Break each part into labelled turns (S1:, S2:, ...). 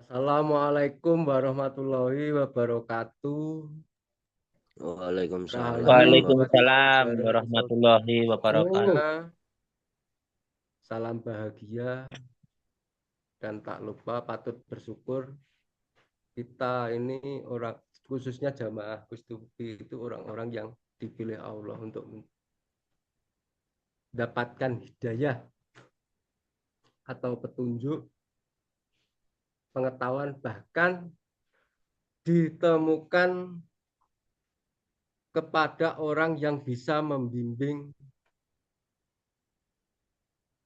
S1: Assalamualaikum warahmatullahi wabarakatuh.
S2: Waalaikumsalam
S1: Rahayu bapak
S2: warahmatullahi
S1: ibu
S2: wabarakatuh.
S3: Waalaikumsalam
S1: saudara
S3: warahmatullahi wabarakatuh.
S1: semua, salam bahagia dan tak lupa patut bersyukur kita ini orang khususnya jamaah Gustubi itu orang-orang yang dipilih Allah untuk mendapatkan hidayah atau petunjuk pengetahuan bahkan ditemukan kepada orang yang bisa membimbing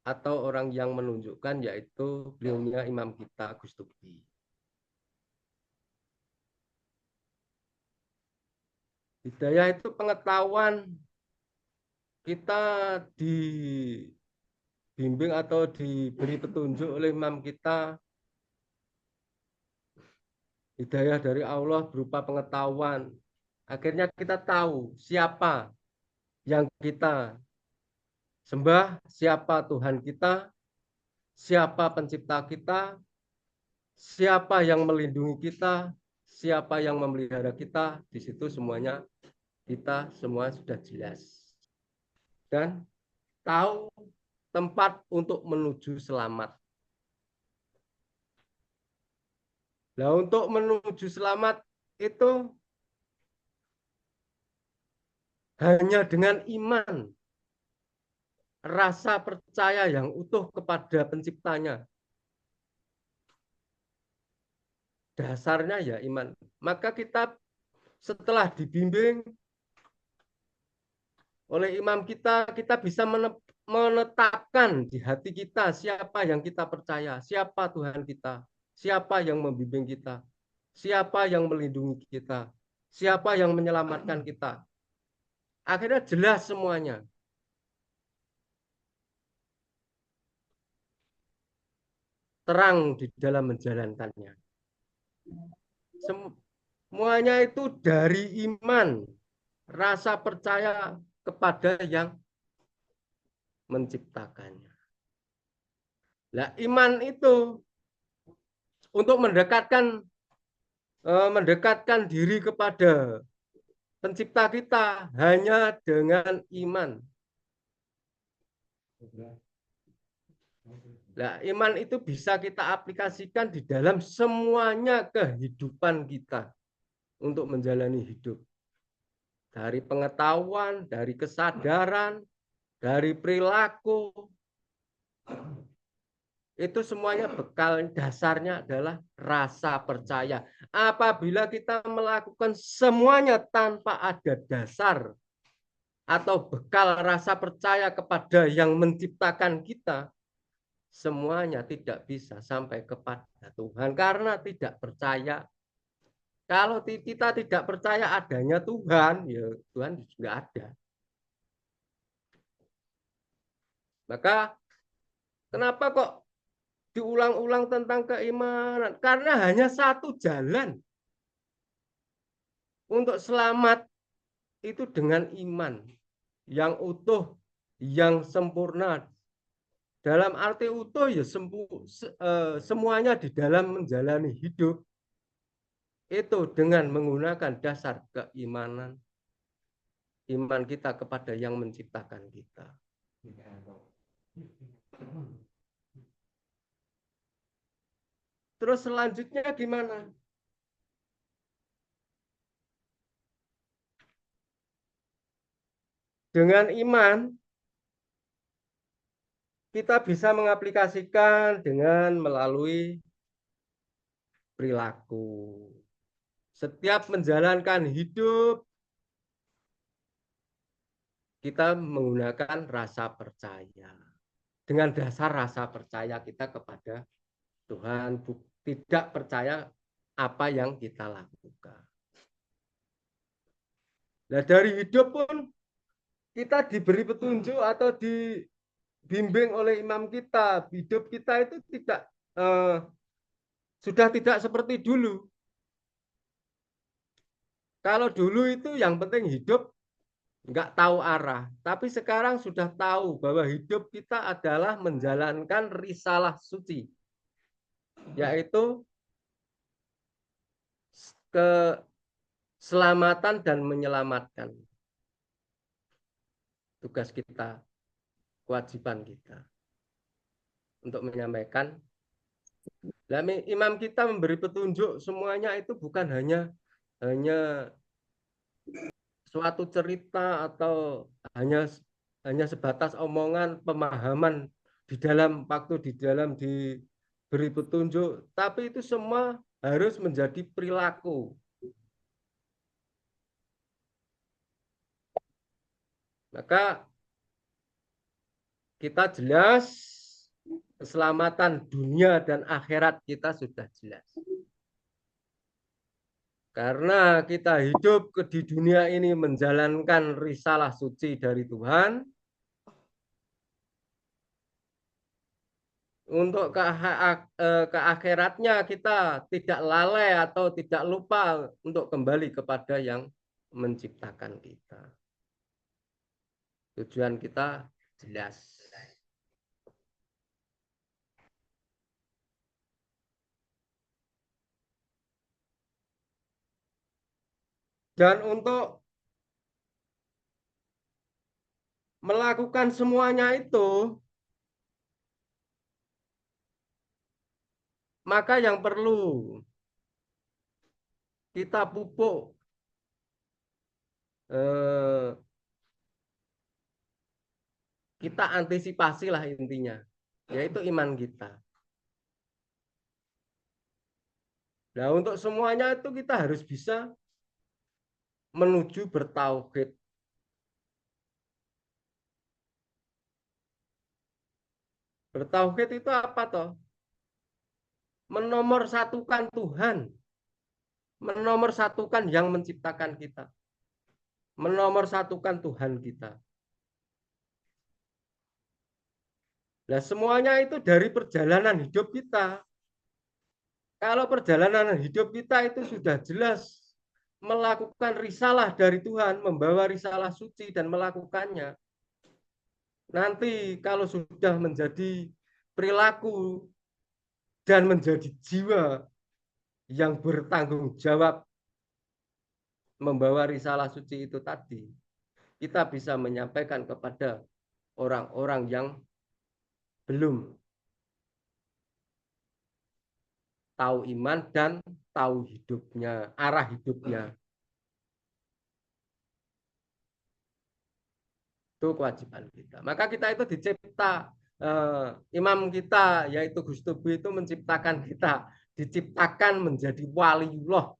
S1: atau orang yang menunjukkan yaitu beliaunya imam kita Gus Tubi. Hidayah itu pengetahuan kita dibimbing atau diberi petunjuk oleh imam kita. Hidayah dari Allah berupa pengetahuan. Akhirnya kita tahu siapa yang kita sembah, siapa Tuhan kita, siapa pencipta kita, siapa yang melindungi kita, siapa yang memelihara kita. Di situ semuanya kita semua sudah jelas. Dan tahu tempat untuk menuju selamat. Nah, untuk menuju selamat itu hanya dengan iman, rasa percaya yang utuh kepada penciptanya. Dasarnya ya iman. Maka kita setelah dibimbing oleh imam kita, kita bisa menetapkan di hati kita siapa yang kita percaya, siapa Tuhan kita, siapa yang membimbing kita, siapa yang melindungi kita, siapa yang menyelamatkan kita. Akhirnya jelas semuanya. Terang di dalam menjalankannya. Semuanya itu dari iman, rasa percaya kepada yang menciptakannya. Nah, iman itu untuk mendekatkan diri kepada pencipta kita hanya dengan iman. Nah, iman itu bisa kita aplikasikan di dalam semuanya kehidupan kita untuk menjalani hidup. Dari pengetahuan, dari kesadaran, dari perilaku, itu semuanya bekal dasarnya adalah rasa percaya. Apabila kita melakukan semuanya tanpa ada dasar atau bekal rasa percaya kepada yang menciptakan kita, semuanya tidak bisa sampai kepada Tuhan karena tidak percaya. Kalau kita tidak percaya adanya Tuhan, ya Tuhan juga ada. Maka kenapa kok diulang-ulang tentang keimanan? Karena hanya satu jalan untuk selamat itu dengan iman yang utuh, yang sempurna. Dalam arti utuh ya semuanya di dalam menjalani hidup itu dengan menggunakan dasar keimanan, iman kita kepada yang menciptakan kita. Terus selanjutnya gimana? Dengan iman kita bisa mengaplikasikan dengan melalui perilaku. Setiap menjalankan hidup kita menggunakan rasa percaya. Dengan dasar rasa percaya kita kepada Tuhan, tidak percaya apa yang kita lakukan. Nah, dari hidup pun kita diberi petunjuk atau dibimbing oleh imam kita. Hidup kita itu sudah tidak seperti dulu. Kalau dulu itu yang penting hidup nggak tahu arah. Tapi sekarang sudah tahu bahwa hidup kita adalah menjalankan risalah suci. Yaitu keselamatan dan menyelamatkan. Tugas kita, kewajiban kita untuk menyampaikan. Nah, imam kita memberi petunjuk semuanya itu bukan hanya suatu cerita atau hanya hanya sebatas omongan pemahaman di dalam diberi petunjuk, tapi itu semua harus menjadi perilaku. Maka kita jelas keselamatan dunia dan akhirat kita sudah jelas. Karena kita hidup di dunia ini menjalankan risalah suci dari Tuhan, untuk ke akhiratnya kita tidak lalai atau tidak lupa untuk kembali kepada yang menciptakan kita. Tujuan kita jelas. Dan untuk melakukan semuanya itu, maka yang perlu kita pupuk kita antisipasi lah intinya, yaitu iman kita. Nah, untuk semuanya itu kita harus bisa menuju bertauhid. Bertauhid itu apa toh? Menomorsatukan Tuhan, menomorsatukan yang menciptakan kita, menomorsatukan Tuhan kita. Nah, semuanya itu dari perjalanan hidup kita. Kalau perjalanan hidup kita itu sudah jelas melakukan risalah dari Tuhan, membawa risalah suci dan melakukannya. Nanti kalau sudah menjadi perilaku dan menjadi jiwa yang bertanggung jawab membawa risalah suci itu tadi, kita bisa menyampaikan kepada orang-orang yang belum tahu iman dan tahu hidupnya, arah hidupnya. Itu kewajiban kita. Maka kita itu dicipta, imam kita yaitu Gus Tubi itu menciptakan kita, diciptakan menjadi waliullah.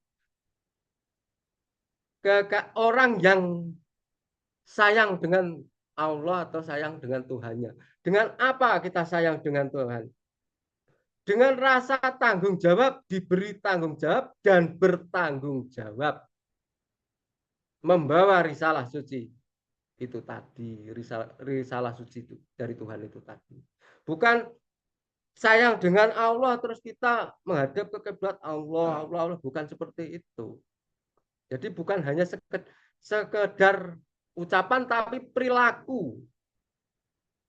S1: Orang yang sayang dengan Allah atau sayang dengan Tuhannya. Dengan apa kita sayang dengan Tuhan? Dengan rasa tanggung jawab, diberi tanggung jawab dan bertanggung jawab. Membawa risalah suci itu tadi, risalah suci itu dari Tuhan itu tadi. Bukan sayang dengan Allah terus kita menghadap ke kiblat Allah, Allah, bukan seperti itu. Jadi bukan hanya sekedar ucapan tapi perilaku.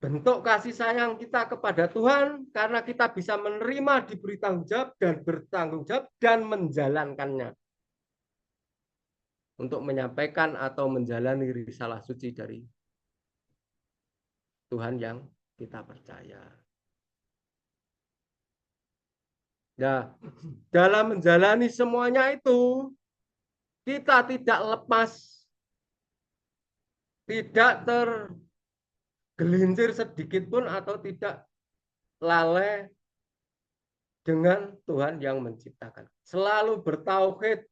S1: Bentuk kasih sayang kita kepada Tuhan karena kita bisa menerima, diberi tanggung jawab dan bertanggung jawab dan menjalankannya. Untuk menyampaikan atau menjalani risalah suci dari Tuhan yang kita percaya. Nah, dalam menjalani semuanya itu, kita tidak lepas, tidak tergelincir sedikit pun atau tidak lalai dengan Tuhan yang menciptakan. Selalu bertauhid,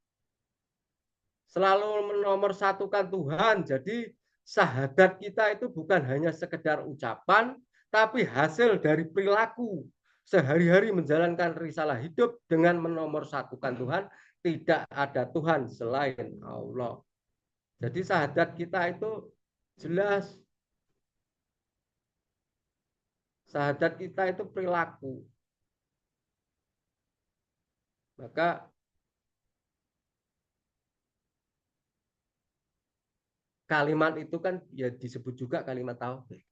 S1: selalu menomorsatukan Tuhan. Jadi syahadat kita itu bukan hanya sekedar ucapan, tapi hasil dari perilaku. Sehari-hari menjalankan risalah hidup dengan menomorsatukan Tuhan, tidak ada Tuhan selain Allah. Jadi syahadat kita itu jelas. Syahadat kita itu perilaku. Maka kalimat itu kan ya disebut juga kalimat tauhid.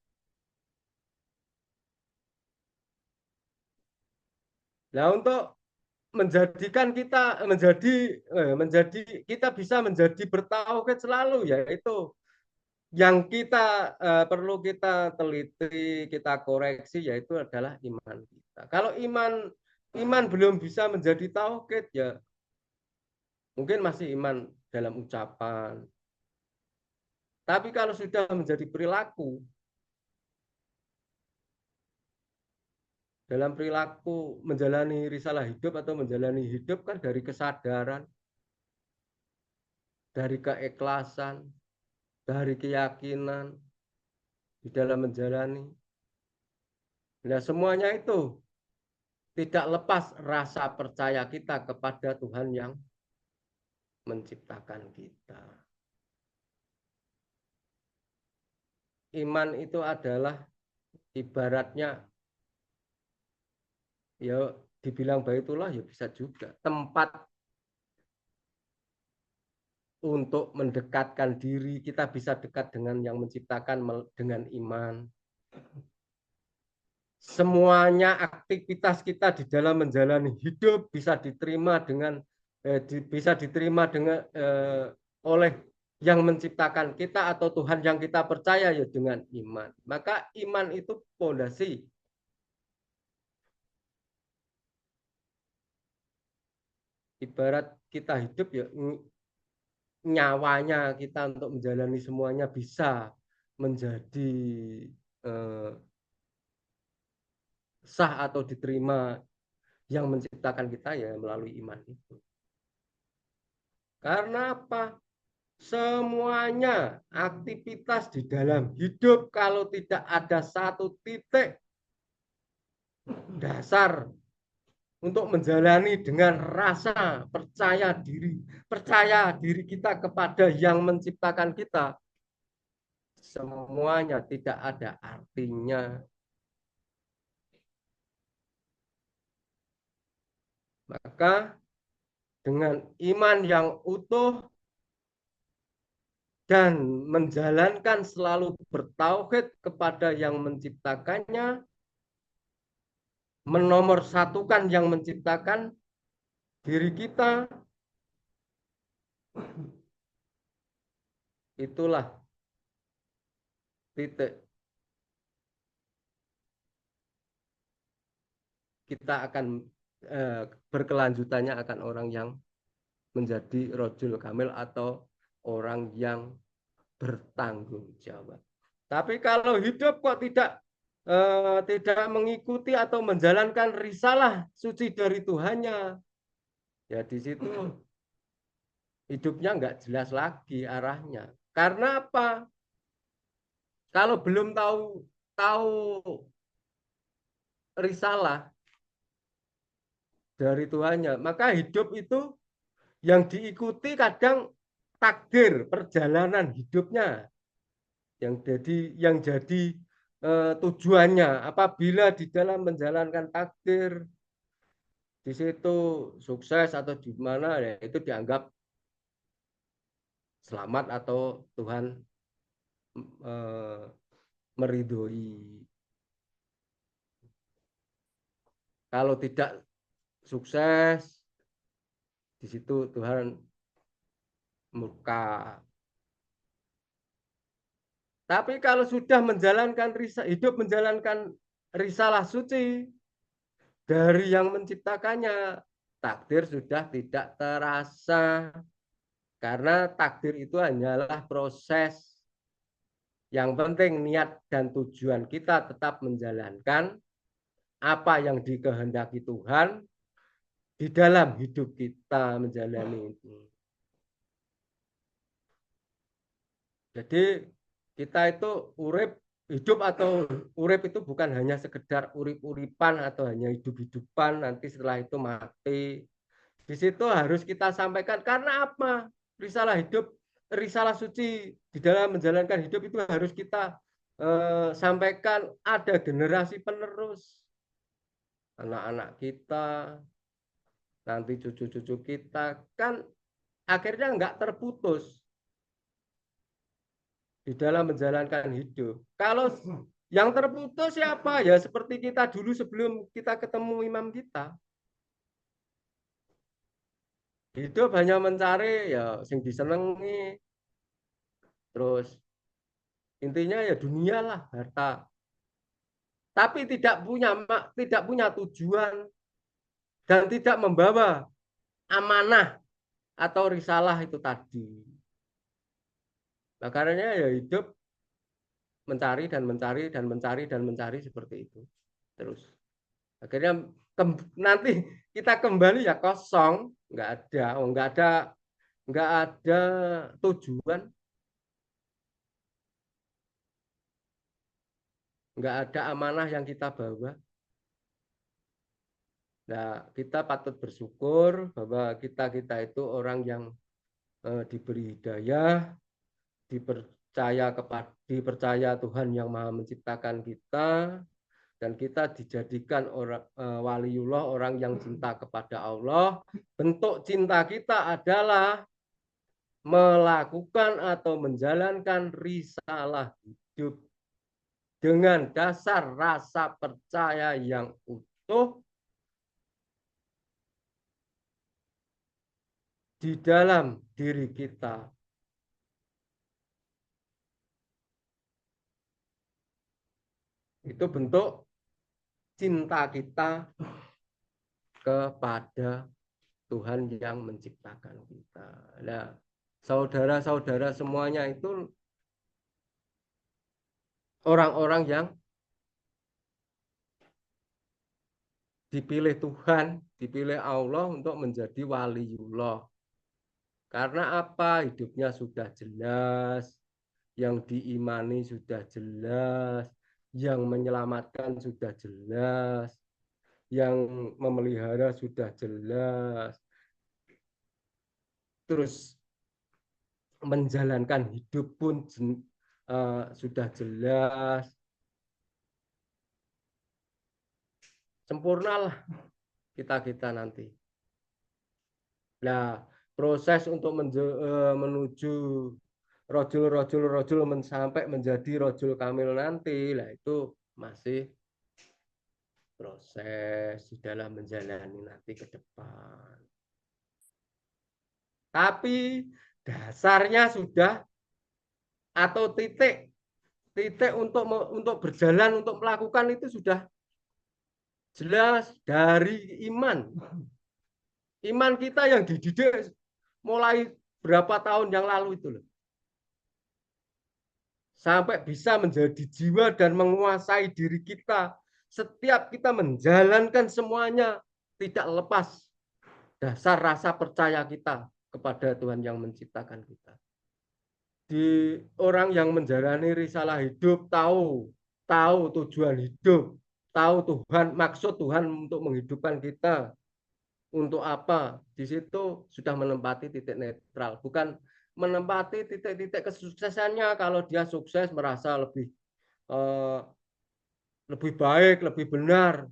S1: Nah, untuk menjadikan kita menjadi kita bisa menjadi bertauhid selalu, yaitu yang kita perlu kita teliti, kita koreksi, yaitu adalah iman kita. Kalau iman belum bisa menjadi tauhid, ya mungkin masih iman dalam ucapan. Tapi kalau sudah menjadi perilaku, dalam perilaku menjalani risalah hidup atau menjalani hidup kan dari kesadaran, dari keikhlasan, dari keyakinan di dalam menjalani. Nah, semuanya itu tidak lepas rasa percaya kita kepada Tuhan yang menciptakan kita. Iman itu adalah ibaratnya, ya dibilang baitullah ya bisa juga tempat untuk mendekatkan diri, kita bisa dekat dengan yang menciptakan dengan iman. Semuanya aktivitas kita di dalam menjalani hidup bisa diterima dengan oleh yang menciptakan kita atau Tuhan yang kita percaya, ya dengan iman. Maka iman itu fondasi. Ibarat kita hidup, ya nyawanya kita untuk menjalani semuanya bisa menjadi eh, sah atau diterima yang menciptakan kita, ya melalui iman itu. Karena apa? Semuanya aktivitas di dalam hidup, kalau tidak ada satu titik dasar untuk menjalani dengan rasa percaya diri kita kepada yang menciptakan kita, semuanya tidak ada artinya. Maka dengan iman yang utuh dan menjalankan selalu bertauhid kepada yang menciptakannya, menomorsatukan yang menciptakan diri kita, itulah titik kita akan berkelanjutannya akan orang yang menjadi rojul kamil atau orang yang bertanggung jawab. Tapi kalau hidup kok tidak mengikuti atau menjalankan risalah suci dari Tuhannya, ya di situ hidupnya nggak jelas lagi arahnya. Karena apa? Kalau belum tahu tahu risalah dari Tuhannya, maka hidup itu yang diikuti kadang takdir perjalanan hidupnya yang jadi tujuannya. Apabila di dalam menjalankan takdir di situ sukses atau di mana, ya itu dianggap selamat atau Tuhan meridhoi. Kalau tidak sukses, di situ Tuhan murka. Tapi kalau sudah menjalankan hidup menjalankan risalah suci dari yang menciptakannya, takdir sudah tidak terasa. Karena takdir itu hanyalah proses. Yang penting niat dan tujuan kita tetap menjalankan apa yang dikehendaki Tuhan di dalam hidup kita menjalani itu. Jadi kita itu hidup atau urip itu bukan hanya sekedar urip-uripan atau hanya hidup-hidupan nanti setelah itu mati. Di situ harus kita sampaikan, karena apa? Risalah hidup, risalah suci di dalam menjalankan hidup itu harus kita sampaikan, ada generasi penerus, anak-anak kita, nanti cucu-cucu kita, kan akhirnya nggak terputus di dalam menjalankan hidup. Kalau yang terputus siapa? Ya seperti kita dulu sebelum kita ketemu imam kita. Hidup hanya mencari ya sing disenengi, terus intinya ya dunia lah, harta. Tapi tidak punya tujuan dan tidak membawa amanah atau risalah itu tadi. Nah, karenanya ya hidup mencari dan mencari dan mencari dan mencari seperti itu. Terus akhirnya nanti kita kembali ya kosong, nggak ada tujuan, nggak ada amanah yang kita bawa. Nah, kita patut bersyukur bahwa kita itu orang yang diberi hidayah, dipercaya Tuhan yang Maha Menciptakan kita, dan kita dijadikan orang waliullah, orang yang cinta kepada Allah. Bentuk cinta kita adalah melakukan atau menjalankan risalah hidup dengan dasar rasa percaya yang utuh di dalam diri kita. Itu bentuk cinta kita kepada Tuhan yang menciptakan kita. Nah, saudara-saudara semuanya itu orang-orang yang dipilih Tuhan, dipilih Allah untuk menjadi waliullah. Karena apa? Hidupnya sudah jelas, yang diimani sudah jelas, yang menyelamatkan sudah jelas, yang memelihara sudah jelas. Terus menjalankan hidup pun sudah jelas. Sempurnalah kita nanti. Nah, proses untuk menuju rojul sampai menjadi rojul kamil nanti, lah itu masih proses di dalam menjalani nanti ke depan. Tapi dasarnya sudah, atau titik untuk berjalan, untuk melakukan itu sudah jelas dari iman. Iman kita yang dididik mulai berapa tahun yang lalu itu loh. Sampai bisa menjadi jiwa dan menguasai diri kita. Setiap kita menjalankan semuanya tidak lepas dasar rasa percaya kita kepada Tuhan yang menciptakan kita. Di orang yang menjalani risalah hidup tahu tujuan hidup, tahu Tuhan, maksud Tuhan untuk menghidupkan kita untuk apa. Di situ sudah menempati titik netral, bukan menempati titik-titik kesuksesannya. Kalau dia sukses merasa lebih baik, lebih benar,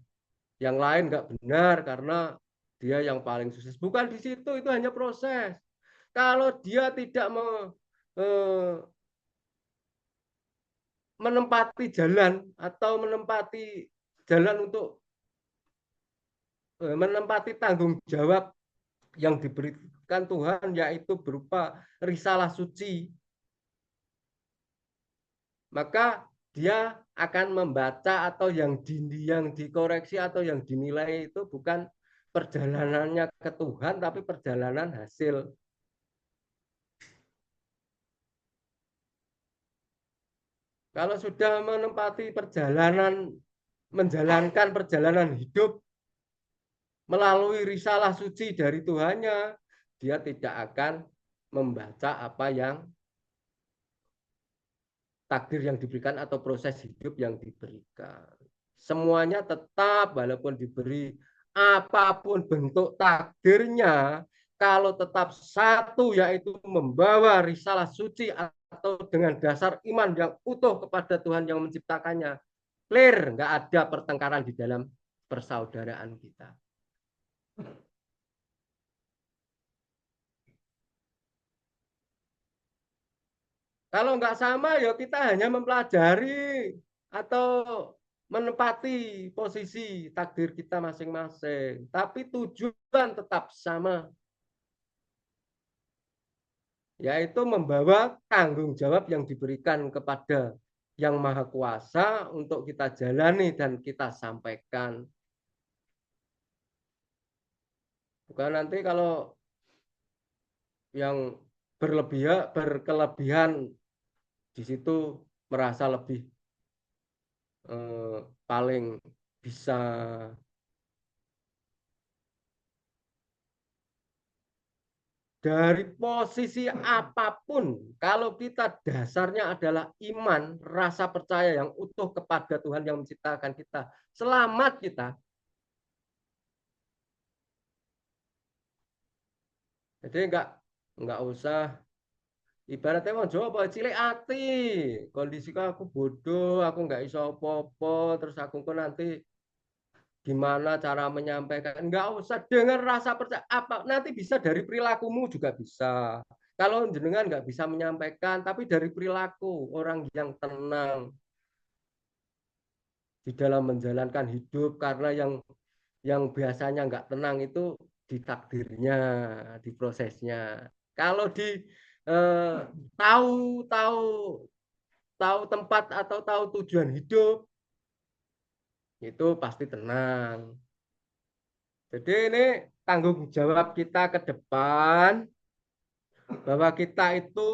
S1: yang lain nggak benar karena dia yang paling sukses. Bukan di situ, itu hanya proses. Kalau dia tidak menempati jalan atau menempati jalan untuk menempati tanggung jawab yang diberikan Tuhan, yaitu berupa risalah suci, maka dia akan membaca, atau yang dikoreksi atau yang dinilai itu bukan perjalanannya ke Tuhan, tapi perjalanan hasil. Kalau sudah menempati menjalankan perjalanan hidup melalui risalah suci dari Tuhannya, dia tidak akan membaca apa yang takdir yang diberikan atau proses hidup yang diberikan. Semuanya tetap, walaupun diberi apapun bentuk takdirnya, kalau tetap satu, yaitu membawa risalah suci atau dengan dasar iman yang utuh kepada Tuhan yang menciptakannya, clear, nggak ada pertengkaran di dalam persaudaraan kita. Kalau nggak sama, ya kita hanya mempelajari atau menempati posisi takdir kita masing-masing. Tapi tujuan tetap sama. yaitu membawa tanggung jawab yang diberikan kepada Yang Maha Kuasa untuk kita jalani dan kita sampaikan. Bukan nanti kalau yang berkelebihan di situ merasa lebih paling bisa. Dari posisi apapun, kalau kita dasarnya adalah iman, rasa percaya yang utuh kepada Tuhan yang menciptakan kita, selamat kita. Jadi enggak usah ibaratnya mau jawab cilik hati. Kondisiku aku bodoh, aku enggak iso apa-apa, terus aku kok nanti gimana cara menyampaikan? Enggak usah dengan rasa percaya apa nanti bisa dari perilakumu juga bisa. Kalau jenengan nggak bisa menyampaikan, tapi dari perilaku orang yang tenang di dalam menjalankan hidup, karena yang biasanya nggak tenang itu di takdirnya, di prosesnya. Kalau di eh, tahu tahu tahu tempat atau tahu tujuan hidup, itu pasti tenang. Jadi ini tanggung jawab kita ke depan bahwa kita itu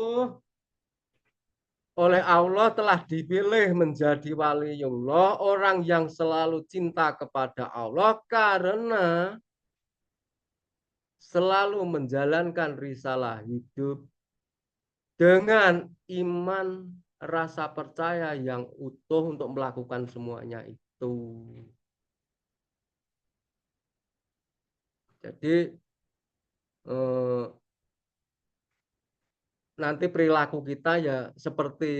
S1: oleh Allah telah dipilih menjadi waliullah, orang yang selalu cinta kepada Allah karena selalu menjalankan risalah hidup dengan iman, rasa percaya yang utuh untuk melakukan semuanya itu. Jadi nanti perilaku kita ya seperti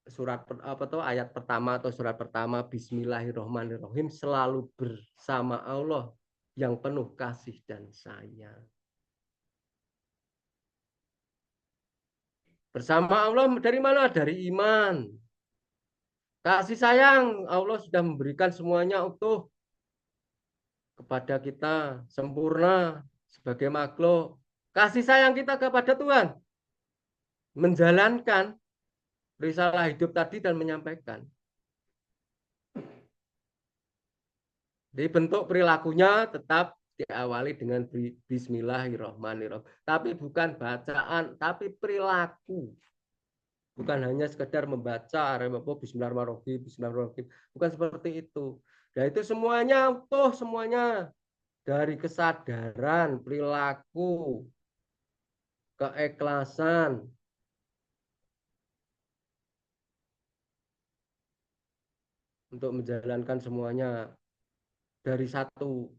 S1: surat apa tuh ayat pertama atau surat pertama, Bismillahirrohmanirrohim, selalu bersama Allah yang penuh kasih dan sayang. Bersama Allah dari mana? Dari iman. Kasih sayang, Allah sudah memberikan semuanya utuh kepada kita, sempurna sebagai makhluk. Kasih sayang kita kepada Tuhan, menjalankan risalah hidup tadi dan menyampaikan. Jadi bentuk perilakunya tetap diawali dengan Bismillahirrohmanirrohim. Tapi bukan bacaan, tapi perilaku. Bukan hanya sekedar membaca Bismillahirrohmanirrohim, Bismillahirrohmanirrohim. Bukan seperti itu. Dan itu semuanya utuh, semuanya dari kesadaran, perilaku, keikhlasan, untuk menjalankan semuanya dari satu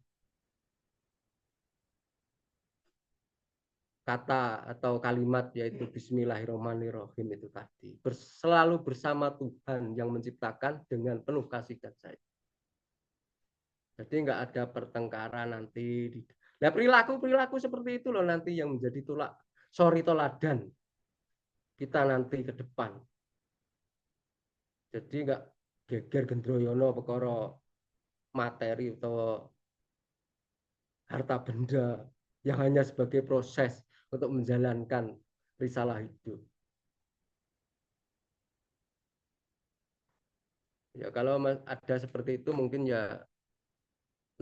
S1: kata atau kalimat, yaitu Bismillahirrohmanirrohim itu tadi. Selalu bersama Tuhan yang menciptakan dengan penuh kasih dan sayang. Jadi nggak ada pertengkaran nanti. Nah, perilaku seperti itu loh nanti yang menjadi toladan kita nanti ke depan. Jadi nggak geger gendroyono perkara materi atau harta benda yang hanya sebagai proses untuk menjalankan risalah hidup. Ya kalau ada seperti itu mungkin ya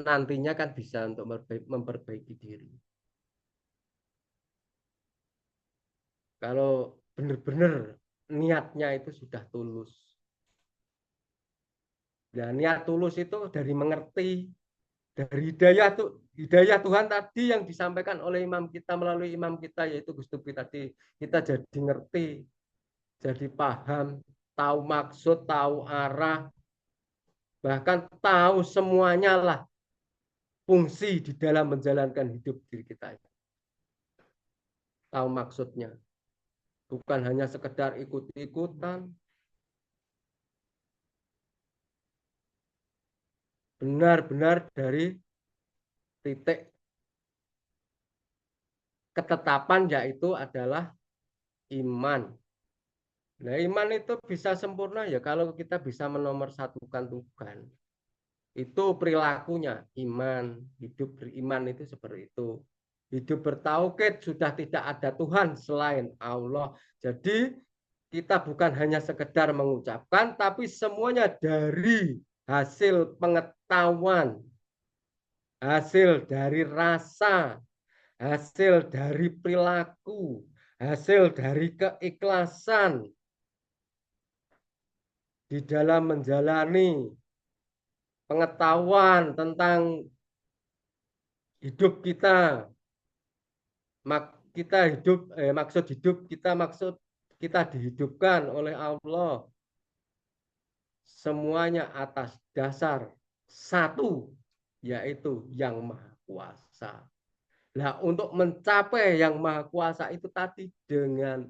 S1: nantinya kan bisa untuk memperbaiki diri. Kalau benar-benar niatnya itu sudah tulus. Ya, niat tulus itu dari mengerti, dari hidayah Tuhan tadi yang disampaikan oleh imam kita, melalui imam kita yaitu Gus Dubi tadi, kita jadi ngerti, jadi paham, tahu maksud, tahu arah, bahkan tahu semuanya lah fungsi di dalam menjalankan hidup diri kita. Tahu maksudnya, bukan hanya sekedar ikut-ikutan, benar-benar dari titik ketetapan, yaitu adalah iman. Nah, iman itu bisa sempurna ya kalau kita bisa menomorsatukan Tuhan. Itu perilakunya, iman, hidup beriman itu seperti itu. hidup bertauhid, sudah tidak ada Tuhan selain Allah. Jadi kita bukan hanya sekedar mengucapkan, tapi semuanya dari hasil pengetahuan, hasil dari rasa, hasil dari perilaku, hasil dari keikhlasan di dalam menjalani pengetahuan tentang hidup kita, kita hidup, maksud hidup kita, maksud kita dihidupkan oleh Allah, semuanya atas dasar satu, yaitu yang Maha Kuasa. Nah, untuk mencapai yang Maha Kuasa itu tadi dengan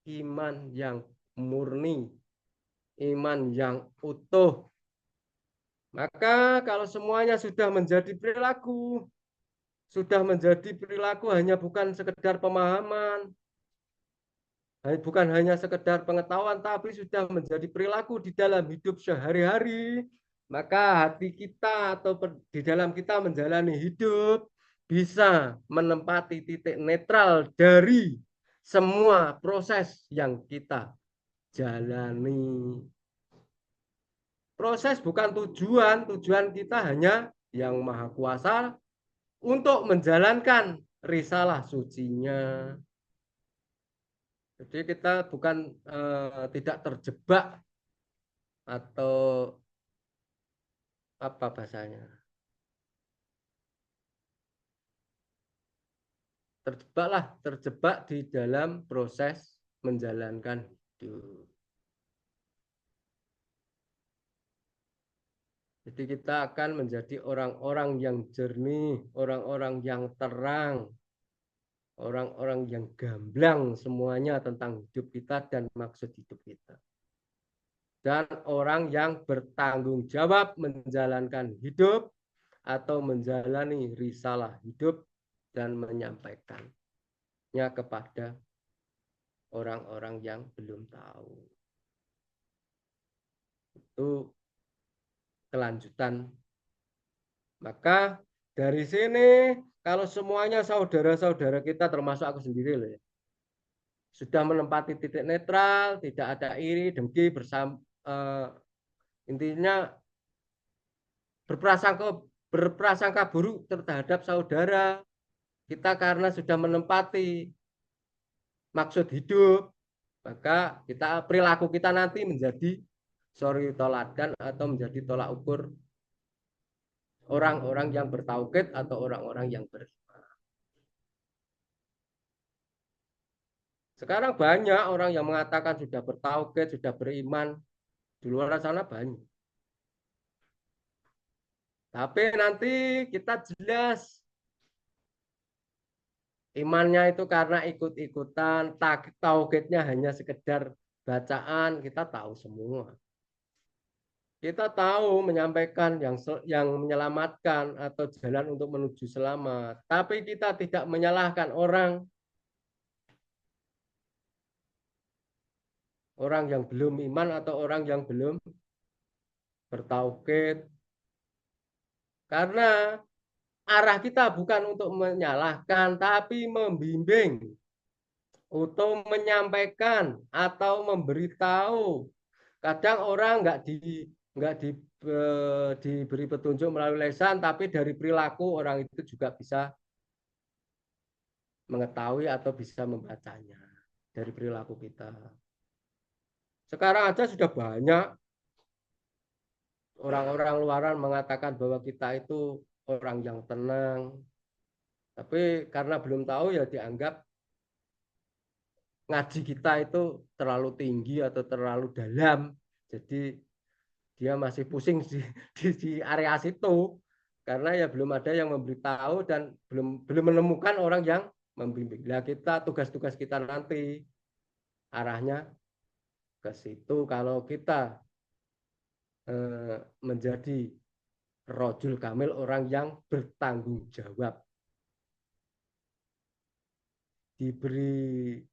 S1: iman yang murni, iman yang utuh. Maka kalau semuanya sudah menjadi perilaku, hanya bukan sekedar pemahaman, bukan hanya sekedar pengetahuan, tapi sudah menjadi perilaku di dalam hidup sehari-hari, maka hati kita atau di dalam kita menjalani hidup bisa menempati titik netral dari semua proses yang kita jalani. Proses bukan tujuan, tujuan kita hanya yang Maha Kuasa untuk menjalankan risalah sucinya. Jadi kita bukan tidak terjebak atau apa bahasanya, terjebak di dalam proses menjalankan hidup. Jadi kita akan menjadi orang-orang yang jernih, orang-orang yang terang, orang-orang yang gamblang semuanya tentang hidup kita dan maksud hidup kita. Dan orang yang bertanggung jawab menjalankan hidup atau menjalani risalah hidup dan menyampaikannya kepada orang-orang yang belum tahu. Itu kelanjutan. Maka dari sini kalau semuanya saudara-saudara kita termasuk aku sendiri loh ya, sudah menempati titik netral, tidak ada iri, dengki, intinya berprasangka buruk terhadap saudara kita karena sudah menempati maksud hidup, maka perilaku kita nanti menjadi suri toladan atau menjadi tolak ukur orang-orang yang bertauhid atau orang-orang yang beriman. Sekarang banyak orang yang mengatakan sudah bertauhid, sudah beriman, di luar sana banyak. Tapi nanti kita jelas imannya itu karena ikut-ikutan, tauhidnya hanya sekedar bacaan, kita tahu semua. Kita tahu menyampaikan yang menyelamatkan atau jalan untuk menuju selamat. Tapi kita tidak menyalahkan orang yang belum iman atau orang yang belum bertauhid. Karena arah kita bukan untuk menyalahkan, tapi membimbing, untuk menyampaikan atau memberitahu. Kadang orang diberi petunjuk melalui lesan, tapi dari perilaku orang itu juga bisa mengetahui atau bisa membacanya dari perilaku kita. Sekarang aja sudah banyak orang-orang luaran mengatakan bahwa kita itu orang yang tenang, tapi karena belum tahu ya dianggap ngaji kita itu terlalu tinggi atau terlalu dalam, jadi dia masih pusing di area situ karena ya belum ada yang memberitahu dan belum menemukan orang yang membimbing. Nah, tugas-tugas kita nanti arahnya ke situ. Kalau kita menjadi rojul kamil, orang yang bertanggung jawab, diberi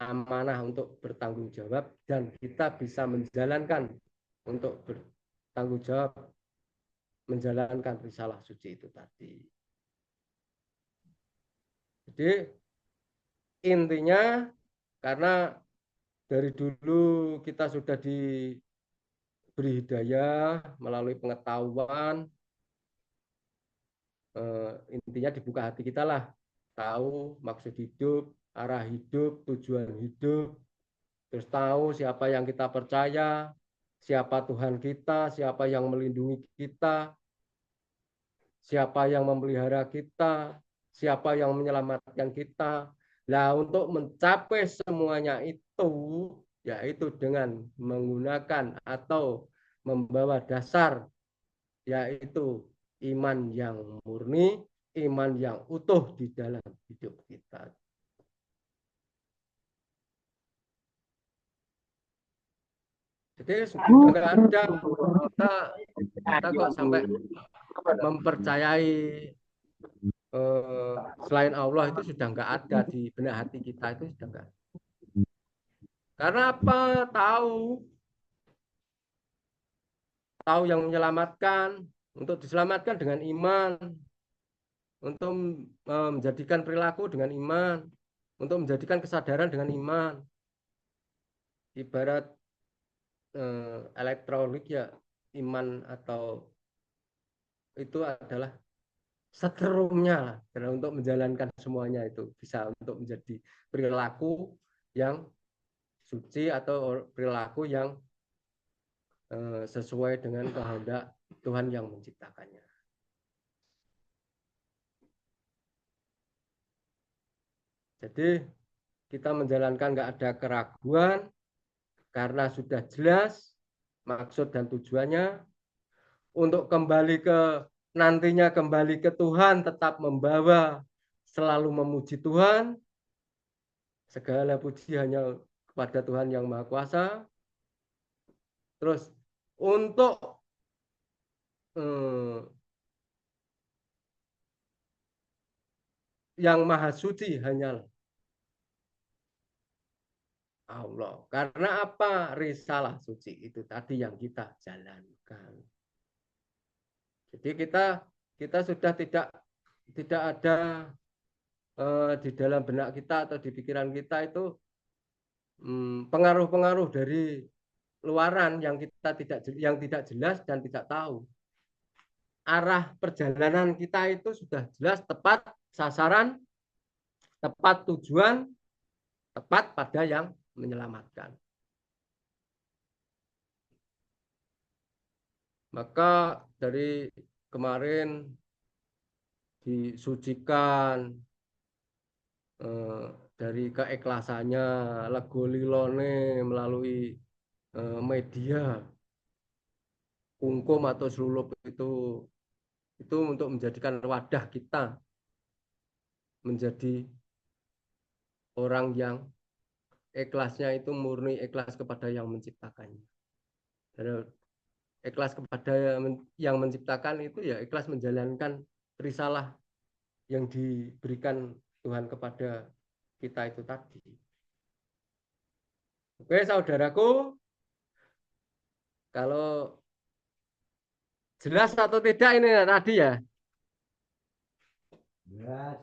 S1: amanah untuk bertanggung jawab dan kita bisa menjalankan untuk bertanggung jawab menjalankan risalah suci itu tadi. Jadi intinya karena dari dulu kita sudah diberi hidayah melalui pengetahuan, intinya dibuka hati kita lah, tahu maksud hidup, arah hidup, tujuan hidup, terus tahu siapa yang kita percaya, siapa Tuhan kita, siapa yang melindungi kita, siapa yang memelihara kita, siapa yang menyelamatkan kita. Nah, untuk mencapai semuanya itu, yaitu dengan menggunakan atau membawa dasar, yaitu iman yang murni, iman yang utuh di dalam hidup kita. Jadi sudah nggak ada kita kok sampai mempercayai selain Allah itu sudah nggak ada di benak hati kita itu sudah nggak. Karena apa? Tahu yang menyelamatkan, untuk diselamatkan dengan iman, untuk menjadikan perilaku dengan iman, untuk menjadikan kesadaran dengan iman. Ibarat elektronik ya, iman atau itu adalah seterumnya lah untuk menjalankan semuanya itu bisa untuk menjadi perilaku yang suci atau perilaku yang sesuai dengan kehendak Tuhan yang menciptakannya. Jadi kita menjalankan nggak ada keraguan karena sudah jelas maksud dan tujuannya, untuk kembali ke nantinya kembali ke Tuhan, tetap membawa selalu memuji Tuhan, segala puji hanya kepada Tuhan yang Maha Kuasa. Terus untuk yang Maha Suci hanyalah Allah. Karena apa? Risalah suci itu tadi yang kita jalankan. Jadi kita sudah tidak ada di dalam benak kita atau di pikiran kita itu pengaruh-pengaruh dari luaran yang tidak jelas dan tidak tahu. Arah perjalanan kita itu sudah jelas, tepat sasaran, tepat tujuan, tepat pada yang menyelamatkan. Maka dari kemarin disucikan dari keikhlasannya, legolilone melalui media, kungkum atau selulup itu untuk menjadikan wadah kita menjadi orang yang ikhlasnya itu murni ikhlas kepada yang menciptakannya. Dan ikhlas kepada yang menciptakan itu ya ikhlas menjalankan risalah yang diberikan Tuhan kepada kita itu tadi. Oke, saudaraku, kalau jelas atau tidak ini tadi ya? Jelas.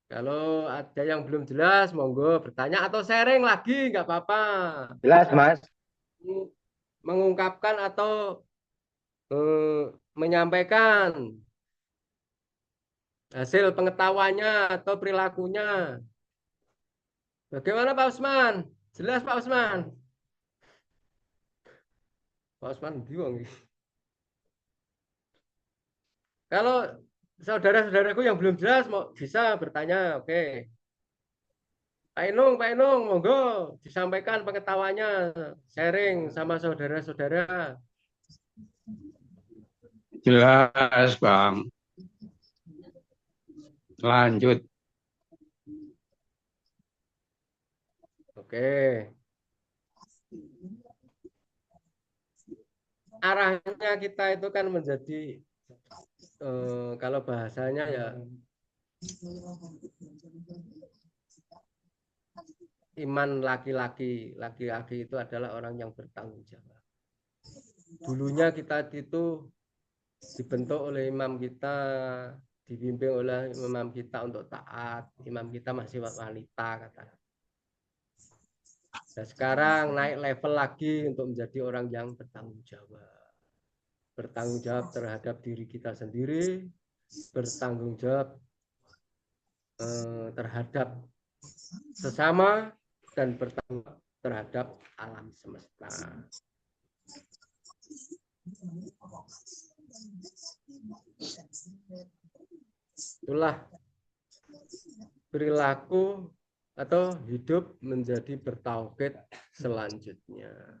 S1: Kalau ada yang belum jelas, monggo bertanya atau sharing lagi, nggak apa-apa.
S2: Jelas, Mas.
S1: Mengungkapkan atau menyampaikan hasil pengetahuannya atau perilakunya. Bagaimana Pak Usman? Jelas Pak Usman? Pak Usman bingung. Kalau saudara-saudaraku yang belum jelas mau bisa bertanya, oke. Pak Enung, monggo disampaikan pengetahuannya, sharing sama saudara-saudara.
S4: Jelas, Bang. Lanjut.
S1: Oke. Arahnya kita itu kan menjadi kalau bahasanya ya iman laki-laki. Laki-laki itu adalah orang yang bertanggung jawab. Dulunya kita itu dibentuk oleh imam kita dibimbing oleh imam kita untuk taat. Imam kita masih wanita kata. Nah, sekarang naik level lagi untuk menjadi orang yang bertanggung jawab. Bertanggung jawab terhadap diri kita sendiri, bertanggung jawab terhadap sesama, dan bertanggung jawab terhadap alam semesta. Itulah perilaku atau hidup menjadi bertauhid selanjutnya.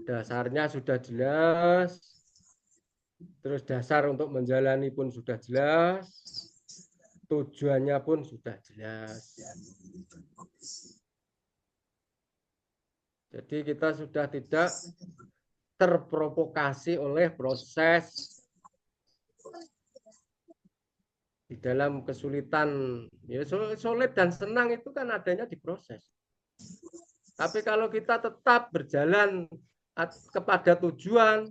S1: Dasarnya sudah jelas, terus dasar untuk menjalani pun sudah jelas, tujuannya pun sudah jelas. Jadi kita sudah tidak terprovokasi oleh proses di dalam kesulitan. Ya, sulit dan senang itu kan adanya di proses. Tapi kalau kita tetap berjalan kepada tujuan,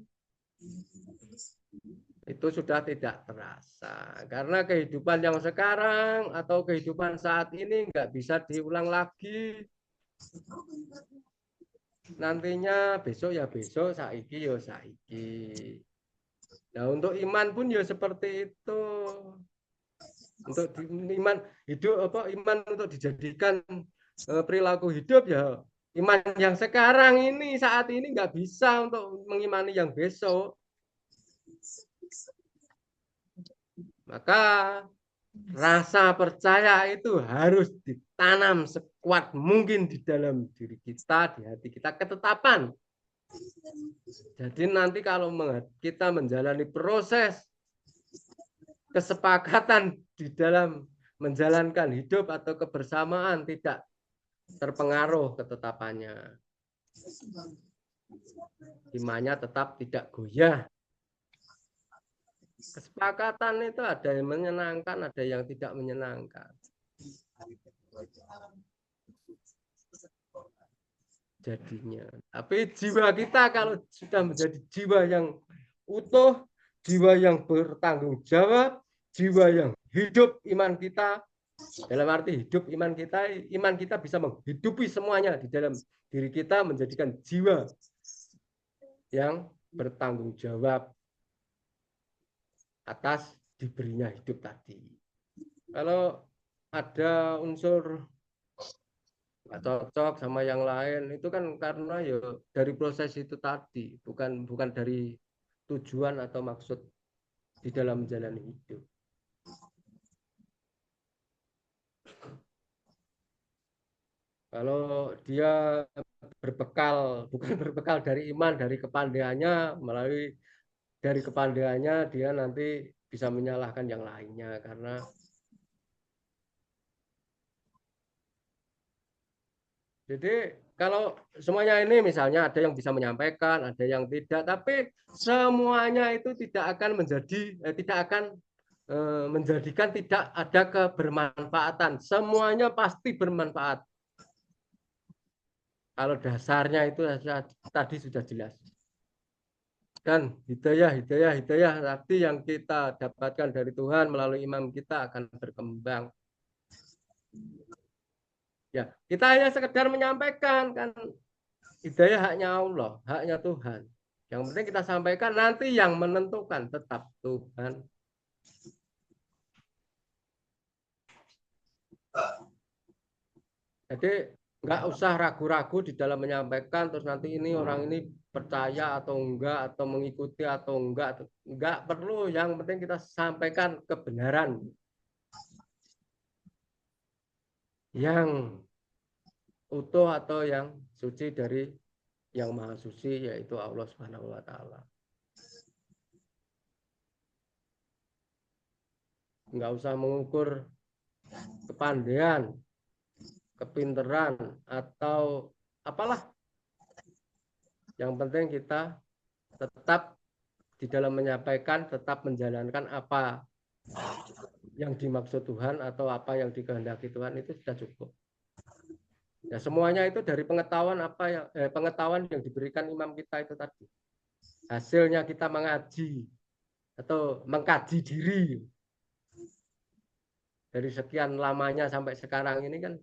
S1: itu sudah tidak terasa. Karena kehidupan yang sekarang atau kehidupan saat ini nggak bisa diulang lagi. Nantinya besok ya besok, saiki ya saiki. Nah, untuk iman pun ya seperti itu. Untuk iman hidup iman untuk dijadikan perilaku hidup ya iman yang sekarang ini saat ini nggak bisa untuk mengimani yang besok. Maka rasa percaya itu harus ditanam sekuat mungkin di dalam diri kita, di hati kita, ketetapan. Jadi nanti kalau kita menjalani proses kesepakatan di dalam menjalankan hidup atau kebersamaan, tidak terpengaruh ketetapannya. Imannya tetap tidak goyah. Kesepakatan itu ada yang menyenangkan, ada yang tidak menyenangkan. Jadinya. Tapi jiwa kita kalau sudah menjadi jiwa yang utuh, jiwa yang bertanggung jawab, jiwa yang hidup iman kita, dalam arti hidup iman kita bisa menghidupi semuanya di dalam diri kita, menjadikan jiwa yang bertanggung jawab atas diberinya hidup tadi. Kalau ada unsur nggak cocok sama yang lain, itu kan karena ya dari proses itu tadi, bukan dari tujuan atau maksud di dalam menjalani hidup. Kalau dia bukan berbekal dari iman, dari kepandaiannya, melalui dari kepandaiannya dia nanti bisa menyalahkan yang lainnya. Karena jadi kalau semuanya ini misalnya ada yang bisa menyampaikan, ada yang tidak, tapi semuanya itu tidak akan menjadikan tidak ada kebermanfaatan. Semuanya pasti bermanfaat. Kalau dasarnya itu tadi sudah jelas. Dan hidayah tadi yang kita dapatkan dari Tuhan melalui imam kita akan berkembang. Ya, kita hanya sekedar menyampaikan, kan hidayah haknya Allah, haknya Tuhan. Yang penting kita sampaikan, nanti yang menentukan tetap Tuhan. Jadi nggak usah ragu-ragu di dalam menyampaikan, terus nanti ini orang ini percaya atau enggak, atau mengikuti atau enggak perlu. Yang penting kita sampaikan kebenaran yang utuh atau yang suci dari yang maha suci, yaitu Allah Subhanahu wa Ta'ala. Nggak usah mengukur kepandaian, kepinteran, atau apalah. Yang penting kita tetap di dalam menyampaikan, tetap menjalankan apa yang dimaksud Tuhan atau apa yang dikehendaki Tuhan, itu sudah cukup. Ya, semuanya itu dari pengetahuan pengetahuan yang diberikan imam kita itu tadi. Hasilnya kita mengaji atau mengkaji diri dari sekian lamanya sampai sekarang ini kan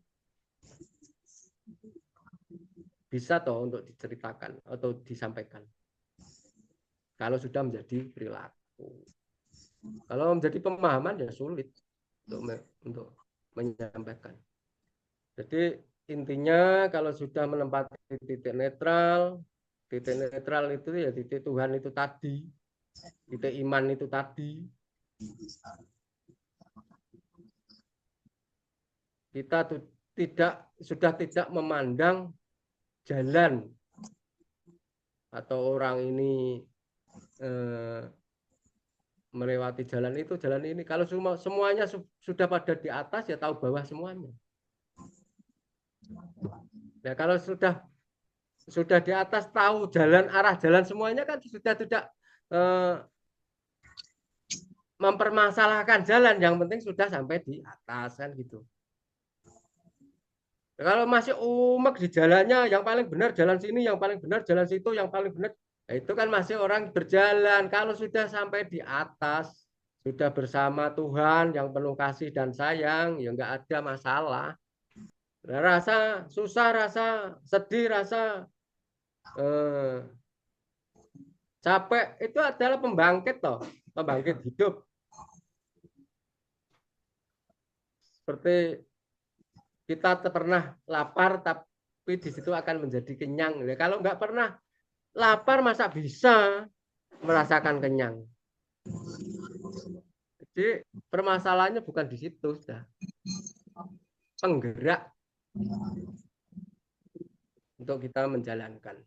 S1: bisa toh untuk diceritakan atau disampaikan kalau sudah menjadi perilaku. Kalau menjadi pemahaman ya sulit untuk menyampaikan. Jadi intinya kalau sudah menempati titik netral itu ya titik Tuhan itu tadi, titik iman itu tadi. Kita sudah tidak memandang jalan atau orang ini melewati jalan itu, jalan ini. Kalau semuanya sudah pada di atas ya tahu bawah semuanya. Nah, kalau sudah di atas tahu arah jalan semuanya kan sudah tidak mempermasalahkan jalan, yang penting sudah sampai di atas kan gitu. Kalau masih umek di jalannya, yang paling benar jalan sini, yang paling benar jalan situ, yang paling benar, nah itu kan masih orang berjalan. Kalau sudah sampai di atas, sudah bersama Tuhan yang penuh kasih dan sayang, ya nggak ada masalah. Rasa susah, rasa sedih, rasa capek itu adalah pembangkit toh, pembangkit hidup. Seperti kita pernah lapar tapi di situ akan menjadi kenyang. Kalau nggak pernah lapar masa bisa merasakan kenyang. Jadi permasalahannya bukan di situ, sudah penggerak untuk kita menjalankan.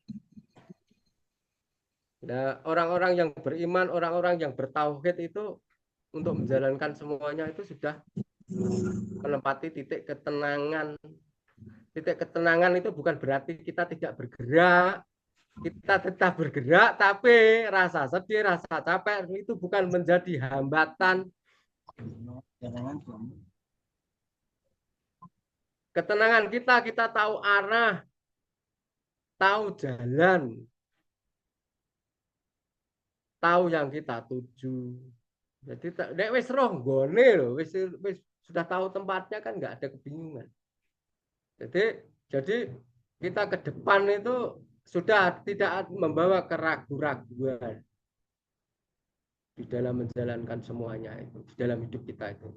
S1: Nah, orang-orang yang beriman, orang-orang yang bertauhid itu untuk menjalankan semuanya itu sudah menempati titik ketenangan. Titik ketenangan itu bukan berarti kita tidak bergerak, kita tetap bergerak, tapi rasa sedih, rasa capek itu bukan menjadi hambatan. Ketenangan kita tahu arah, tahu jalan, tahu yang kita tuju. Jadi nek wis roh nggone lho, wis sudah tahu tempatnya kan nggak ada kebingungan. Jadi kita ke depan itu sudah tidak membawa keraguan-raguan di dalam menjalankan semuanya itu, di dalam hidup kita itu.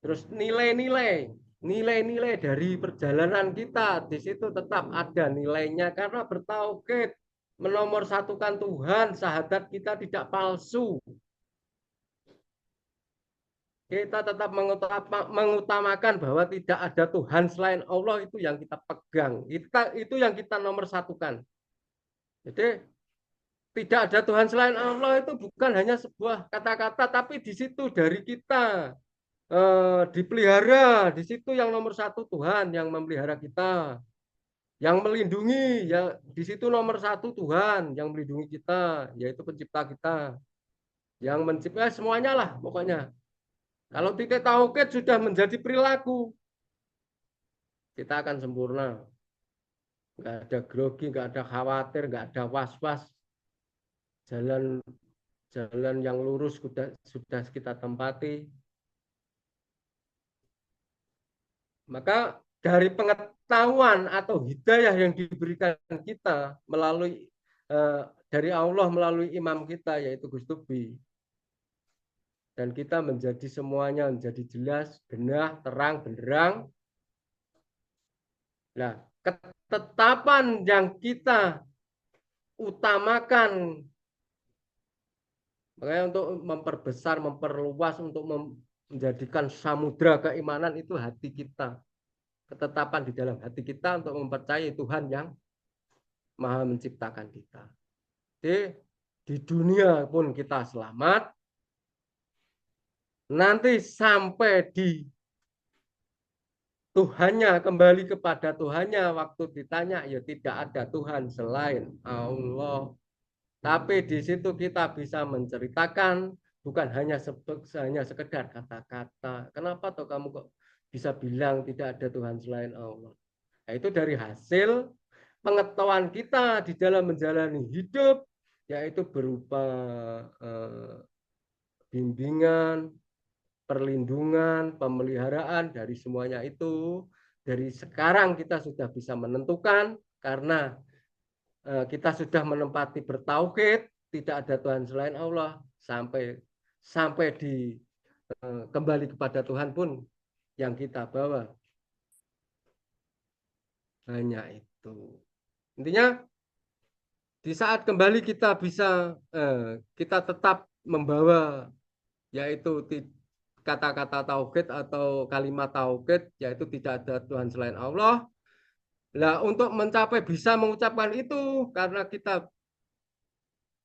S1: Terus nilai-nilai dari perjalanan kita di situ tetap ada nilainya karena bertauhid, menomorsatukan Tuhan, syahadat kita tidak palsu. Kita tetap mengutamakan bahwa tidak ada Tuhan selain Allah, itu yang kita pegang. Itu yang kita nomor satukan. Jadi tidak ada Tuhan selain Allah itu bukan hanya sebuah kata-kata, tapi di situ dari kita dipelihara. Di situ yang nomor satu Tuhan yang memelihara kita, yang melindungi. Ya di situ nomor satu Tuhan yang melindungi kita, yaitu pencipta kita, yang mencipta semuanya lah pokoknya. Kalau titik tauhid sudah menjadi perilaku, kita akan sempurna. Nggak ada grogi, nggak ada khawatir, nggak ada was-was. Jalan yang lurus sudah kita tempati. Maka dari pengetahuan atau hidayah yang diberikan kita melalui dari Allah melalui imam kita yaitu Gus Tubi, dan kita menjadi semuanya menjadi jelas, genah, terang, benderang. Nah, ketetapan yang kita utamakan, makanya untuk memperbesar, memperluas, untuk menjadikan samudra keimanan itu hati kita. Ketetapan di dalam hati kita untuk mempercayai Tuhan yang Maha menciptakan kita. Jadi di dunia pun kita selamat, nanti sampai di Tuhannya, kembali kepada Tuhannya, waktu ditanya ya tidak ada Tuhan selain Allah. Tapi di situ kita bisa menceritakan, bukan hanya sekedar kata-kata. Kenapa toh kamu kok bisa bilang tidak ada Tuhan selain Allah? Nah, itu dari hasil pengetahuan kita di dalam menjalani hidup, yaitu berupa bimbingan, perlindungan, pemeliharaan dari semuanya itu. Dari sekarang kita sudah bisa menentukan karena kita sudah menempati bertauhid, tidak ada Tuhan selain Allah, sampai di kembali kepada Tuhan pun yang kita bawa hanya itu. Intinya di saat kembali kita bisa kita tetap membawa yaitu kata-kata tauhid atau kalimat tauhid, yaitu tidak ada Tuhan selain Allah. Nah, untuk mencapai bisa mengucapkan itu karena kita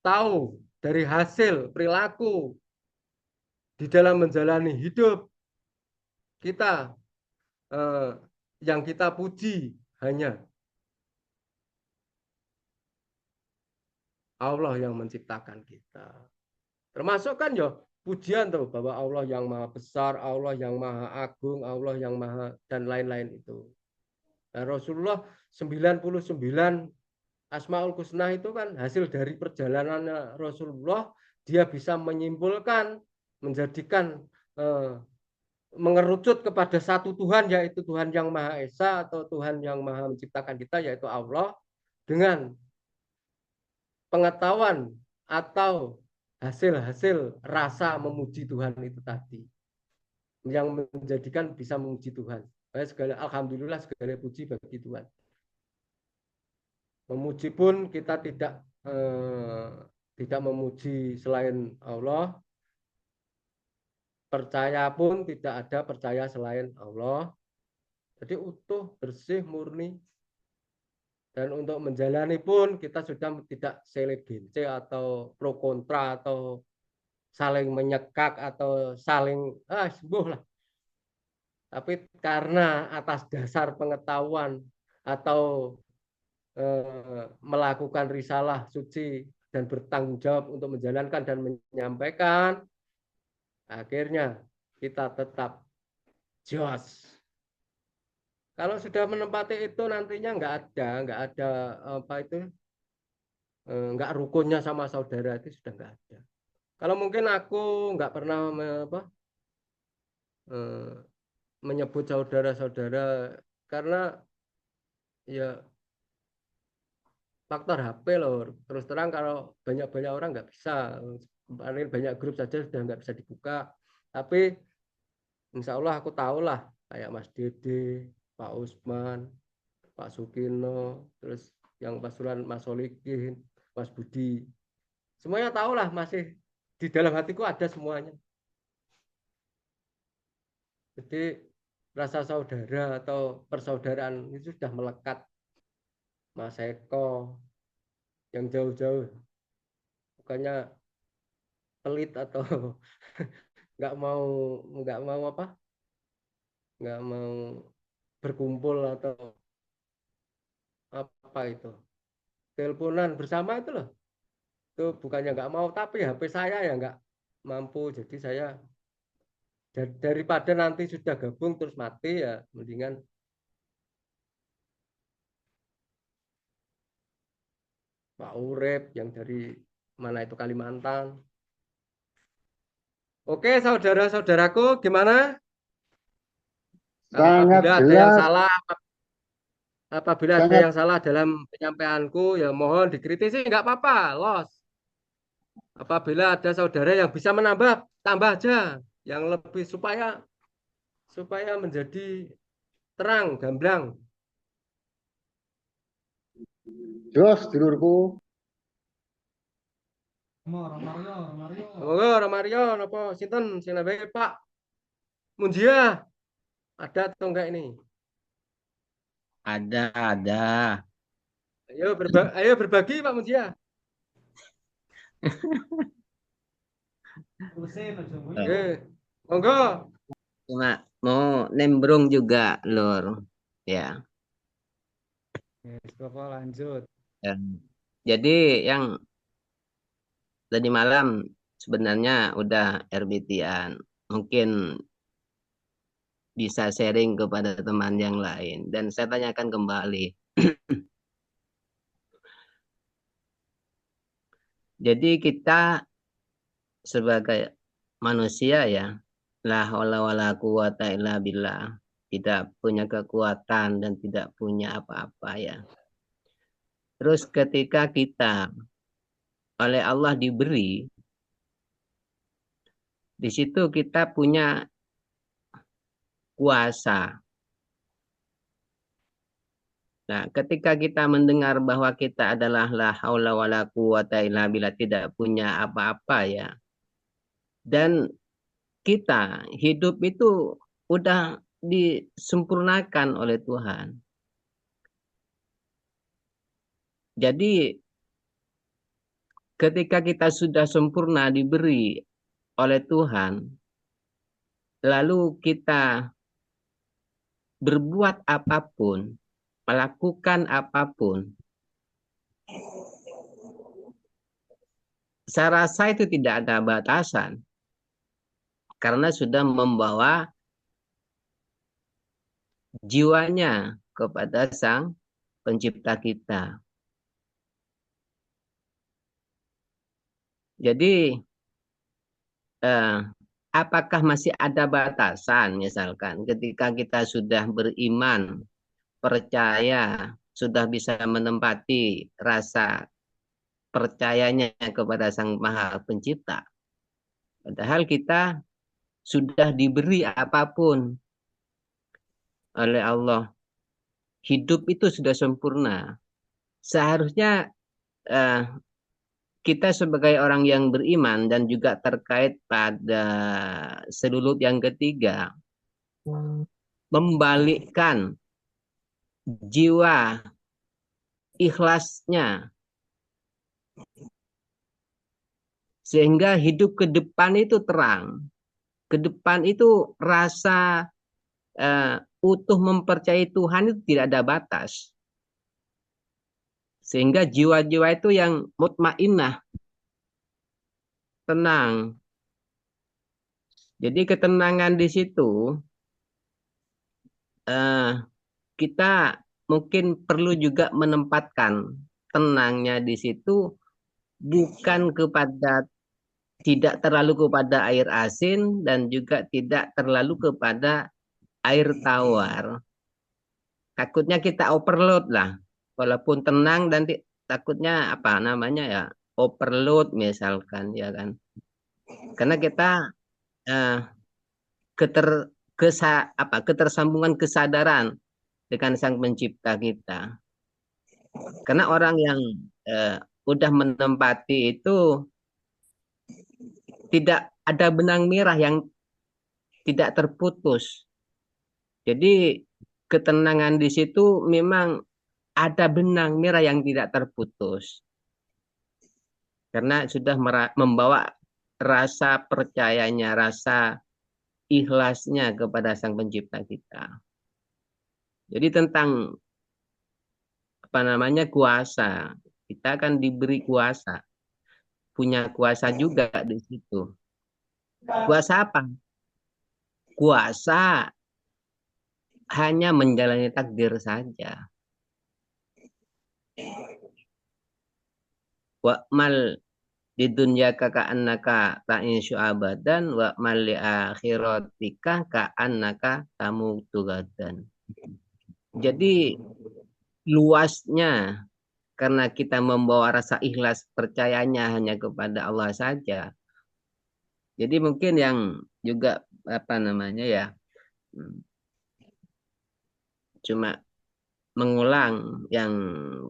S1: tahu dari hasil perilaku di dalam menjalani hidup kita, yang kita puji hanya Allah yang menciptakan kita. Termasuk kan ya pujian tuh bahwa Allah yang maha besar, Allah yang maha agung, Allah yang maha dan lain-lain itu. Nah, Rasulullah 99 Asmaul Husna itu kan hasil dari perjalanan Rasulullah, dia bisa menyimpulkan, menjadikan mengerucut kepada satu Tuhan, yaitu Tuhan yang Maha Esa atau Tuhan yang Maha menciptakan kita, yaitu Allah, dengan pengetahuan atau hasil-hasil rasa memuji Tuhan itu tadi, yang menjadikan bisa memuji Tuhan. Segala alhamdulillah, segala puji bagi Tuhan. Memuji pun kita tidak memuji selain Allah. Percaya pun tidak ada percaya selain Allah. Jadi utuh, bersih, murni. Dan untuk menjalani pun kita sudah tidak selegense atau pro kontra atau saling menyekak atau saling sembuh lah. Tapi karena atas dasar pengetahuan atau melakukan risalah suci dan bertanggung jawab untuk menjalankan dan menyampaikan, akhirnya kita tetap jos. Kalau sudah menempati itu nantinya nggak ada apa itu, nggak rukunnya sama saudara itu sudah nggak ada. Kalau mungkin aku nggak pernah menyebut saudara-saudara karena ya faktor HP loh. Terus terang kalau banyak-banyak orang nggak bisa. Banyak grup saja sudah nggak bisa dibuka. Tapi insya Allah aku tahu lah kayak Mas Dede, Pak Usman, Pak Sukino, terus yang pasuran Mas Solikin, Mas Budi. Semuanya tahu lah, masih di dalam hatiku ada semuanya. Jadi rasa saudara atau persaudaraan itu sudah melekat. Mas Eko yang jauh-jauh, bukannya pelit atau nggak mau apa, nggak mau berkumpul atau apa itu, teleponan bersama itu loh. Itu bukannya nggak mau, tapi HP saya ya nggak mampu. Jadi saya daripada nanti sudah gabung terus mati, ya mendingan Pak Urep yang dari mana itu Kalimantan. Oke, saudara-saudaraku, gimana?
S2: Sangat
S1: Apabila ada yang
S2: jelas,
S1: salah, apabila ada
S2: sangat
S1: yang salah dalam penyampaianku, ya mohon dikritisi, nggak apa-apa, los. Apabila ada saudara yang bisa menambah, tambah aja, yang lebih supaya supaya menjadi terang, gamblang.
S2: jos dulurku.
S1: Monggo, Romario, apa sinten sing nambahi Pak Munjia, ada atau enggak ini?
S3: Ada.
S1: Ayo berbagi Pak Munjia. Monggo.
S3: Cuma mau nembrong juga, Lur. Ya.
S5: Bapak lanjut.
S3: Dan, jadi yang tadi malam sebenarnya udah RBT-an. Mungkin bisa sharing kepada teman yang lain. Dan saya tanyakan kembali. Jadi kita sebagai manusia ya, la haula wala quwata illa billah, tidak punya kekuatan dan tidak punya apa-apa ya. Terus ketika kita oleh Allah diberi, di situ kita punya kuasa. Nah, ketika kita mendengar bahwa kita adalah la haula wala quwata illa billah, tidak punya apa-apa ya. Dan kita hidup itu udah disempurnakan oleh Tuhan. Jadi ketika kita sudah sempurna diberi oleh Tuhan, lalu kita berbuat apapun, melakukan apapun, saya rasa itu tidak ada batasan. Karena sudah membawa jiwanya kepada Sang Pencipta kita. Jadi, apakah masih ada batasan misalkan ketika kita sudah beriman, percaya, sudah bisa menempati rasa percayanya kepada Sang Maha Pencipta. Padahal kita sudah diberi apapun oleh Allah. Hidup itu sudah sempurna. Seharusnya kita sebagai orang yang beriman dan juga terkait pada selulut yang ketiga, membalikkan jiwa ikhlasnya sehingga hidup ke depan itu terang, ke depan itu rasa utuh mempercayai Tuhan itu tidak ada batas, sehingga jiwa-jiwa itu yang mutmainnah, tenang. Jadi ketenangan di situ kita mungkin perlu juga menempatkan tenangnya di situ bukan kepada, tidak terlalu kepada air asin dan juga tidak terlalu kepada air tawar. Takutnya kita overload lah. Walaupun tenang dan takutnya apa namanya ya, overload misalkan ya kan. Karena kita eh, ketersambungan kesadaran dengan Sang Pencipta kita. Karena orang yang udah menempati itu tidak ada benang merah yang tidak terputus. Jadi ketenangan di situ memang ada benang merah yang tidak terputus. Karena sudah membawa rasa percayanya, rasa ikhlasnya kepada Sang Pencipta kita. Jadi tentang apa namanya kuasa, kita akan diberi kuasa, punya kuasa juga di situ. Kuasa apa? Kuasa hanya menjalani takdir saja. Wa'mal di dunia ka'annaka ta'insyu abadan wa'mal li akhiratika ka'annaka tamutu gadan. Jadi luasnya karena kita membawa rasa ikhlas percayanya hanya kepada Allah saja. Jadi mungkin yang juga apa namanya ya, cuma mengulang yang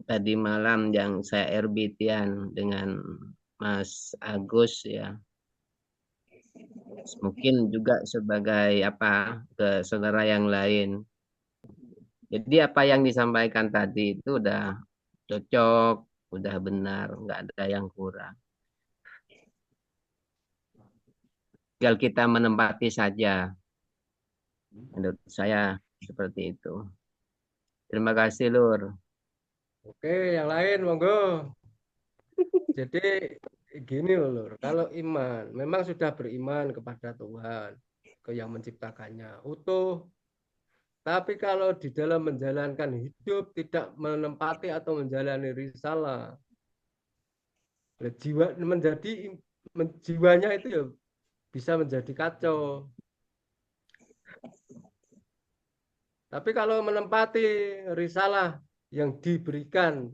S3: tadi malam yang saya erbitian dengan Mas Agus ya. Mungkin juga sebagai apa ke saudara yang lain. Jadi apa yang disampaikan tadi itu udah cocok, udah benar, nggak ada yang kurang. Tinggal kita menempati saja. Menurut saya seperti itu. Terima kasih, Lur.
S1: Oke, yang lain monggo. Jadi gini loh, Lur. Kalau iman, memang sudah beriman kepada Tuhan, ke yang menciptakannya, utuh. Tapi kalau di dalam menjalankan hidup tidak menempati atau menjalani risalah, Jiwa menjadi jiwanya itu ya bisa menjadi kacau. Tapi kalau menempati risalah yang diberikan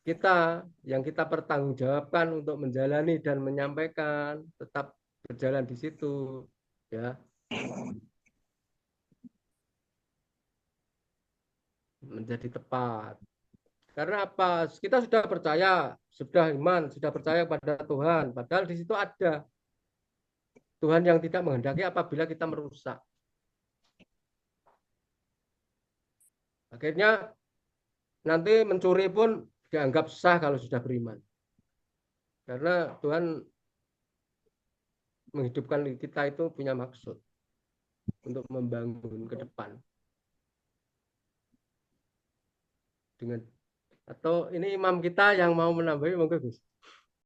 S1: kita, yang kita pertanggungjawabkan untuk menjalani dan menyampaikan, tetap berjalan di situ, ya, menjadi tepat. Karena apa? Kita sudah percaya, sudah iman, sudah percaya pada Tuhan. Padahal di situ ada Tuhan yang tidak menghendaki apabila kita merusak. Akhirnya nanti mencuri pun dianggap sah kalau sudah beriman. Karena Tuhan menghidupkan kita itu punya maksud untuk membangun ke depan. Dengan atau ini imam kita yang mau menambahi, monggo Gus.